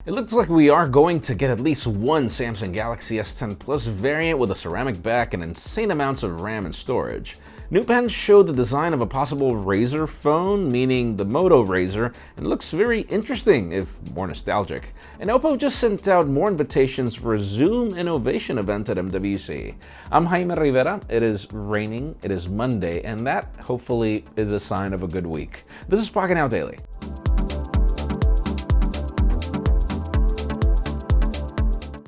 It looks like we are going to get at least one Samsung Galaxy S10 Plus variant with a ceramic back and insane amounts of RAM and storage. New patents show the design of a possible Razor phone, meaning the Motorola Razor, and it looks very interesting, if more nostalgic. And Oppo just sent out more invitations for a Zoom innovation event at MWC. I'm Jaime Rivera, it is raining, it is Monday, and that, hopefully, is a sign of a good week. This is Pocketnow Daily.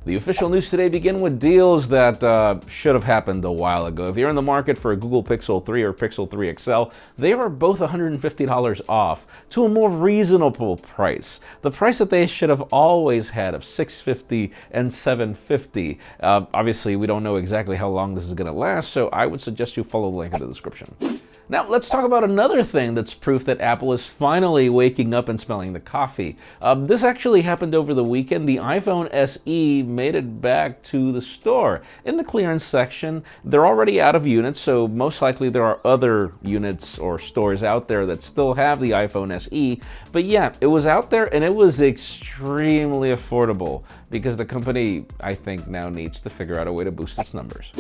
The official news today begin with deals that should have happened a while ago. If you're in the market for a Google Pixel 3 or Pixel 3 XL, they are both $150 off to a more reasonable price. The price that they should have always had of $650 and $750. Obviously, we don't know exactly how long this is going to last, so I would suggest you follow the link in the description. Now, let's talk about another thing that's proof that Apple is finally waking up and smelling the coffee. This actually happened over the weekend. The iPhone SE made it back to the store. In the clearance section, they're already out of units, so most likely there are other units or stores out there that still have the iPhone SE. But yeah, it was out there and it was extremely affordable because the company, I think, now needs to figure out a way to boost its numbers.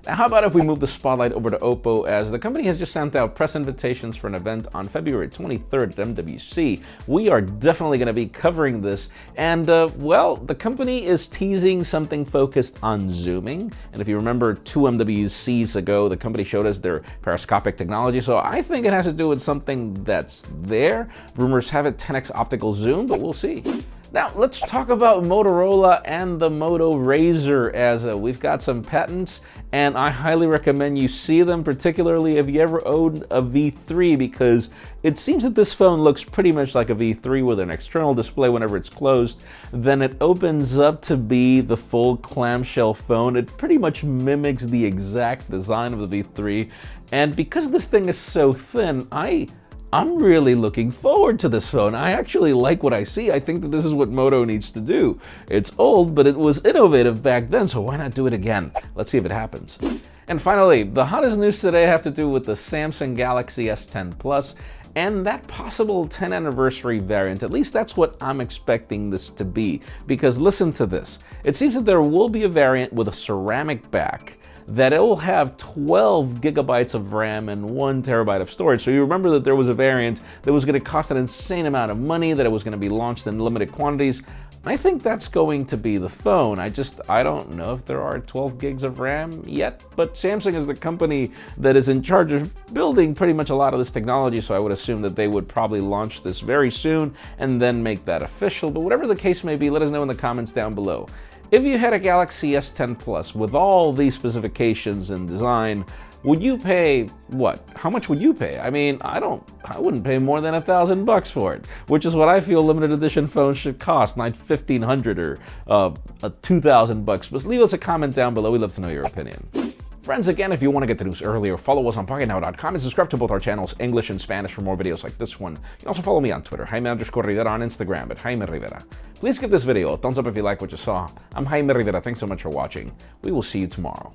Now, how about if we move the spotlight over to Oppo, as the company has just sent out press invitations for an event on February 23rd at MWC. We are definitely going to be covering this, and well, the company is teasing something focused on zooming, and if you remember 2 MWCs ago, the company showed us their periscopic technology, so I think it has to do with something that's there. Rumors have it 10x optical zoom, but we'll see. Now, let's talk about Motorola and the Moto Razor, as we've got some patents, and I highly recommend you see them, particularly if you ever owned a V3, because it seems that this phone looks pretty much like a V3 with an external display whenever it's closed. Then it opens up to be the full clamshell phone. It pretty much mimics the exact design of the V3, and because this thing is so thin, I'm really looking forward to this phone. I actually like what I see. I think that this is what Moto needs to do. It's old, but it was innovative back then, so why not do it again? Let's see if it happens. And finally, the hottest news today have to do with the Samsung Galaxy S10 Plus and that possible 10th anniversary variant. At least that's what I'm expecting this to be. Because listen to this. It seems that there will be a variant with a ceramic back that it will have 12 gigabytes of RAM and 1 terabyte of storage. So you remember that there was a variant that was going to cost an insane amount of money, that it was going to be launched in limited quantities. I think that's going to be the phone. I don't know if there are 12 gigs of RAM yet, but Samsung is the company that is in charge of building pretty much a lot of this technology, so I would assume that they would probably launch this very soon and then make that official. But whatever the case may be, let us know in the comments down below. If you had a Galaxy S10 Plus with all these specifications and design, would you pay what? How much would you pay? I mean, I wouldn't pay more than $1,000 for it, which is what I feel limited edition phones should cost, not $1,500 or $2,000. But leave us a comment down below. We'd love to know your opinion. Friends, again, if you want to get the news earlier, follow us on Pocketnow.com and subscribe to both our channels, English and Spanish, for more videos like this one. You can also follow me on Twitter, Jaime_Rivera, on Instagram at Jaime Rivera. Please give this video a thumbs up if you like what you saw. I'm Jaime Rivera. Thanks so much for watching. We will see you tomorrow.